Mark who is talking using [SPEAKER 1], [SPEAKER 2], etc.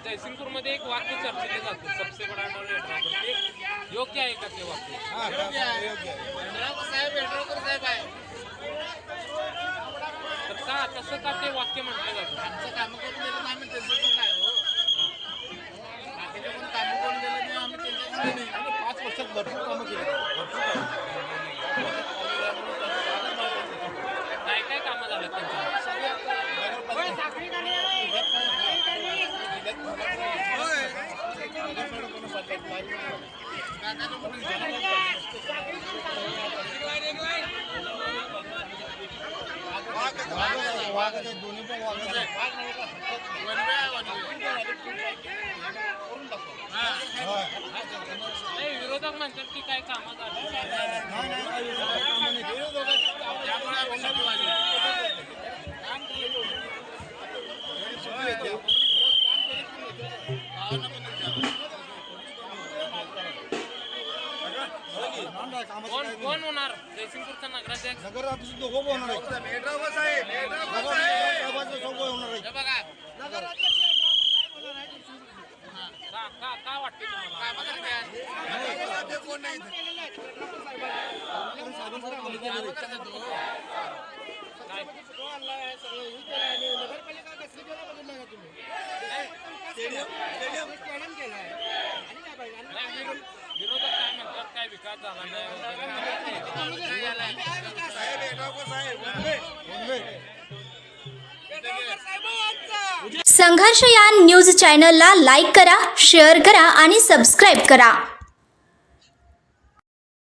[SPEAKER 1] जयसिंगपूर मध्ये एक वाक्य चर्चेले जातं, सबसे बडा ते योग्य आहे का ते वाक्य? तर का तसं का ते वाक्य म्हटलं जातं?
[SPEAKER 2] आमचं काम करून दिलं तर आम्ही त्यांचं पण काय हो, बाकीचे पण कामं करून दिलं नाही आम्ही त्यांच्याकडे नाही. 5 वर्षात भरपूर कामं केली,
[SPEAKER 1] काय काय कामं झालं त्यांच्या?
[SPEAKER 2] दोन्ही पण
[SPEAKER 1] विरोधक म्हणतात की काय कामं झाली कोण होणार जयसिंगपूरचा नगराध्यक्ष?
[SPEAKER 2] नगराध्यक्ष दोघं होणार आहे.
[SPEAKER 1] का वाटते तुम्हाला? विरोधक काय म्हणतात, काय विकास झाला नाही?
[SPEAKER 3] संघर्ष या न्यूज चॅनलला लाईक करा, शेअर करा आणि सबस्क्राईब करा.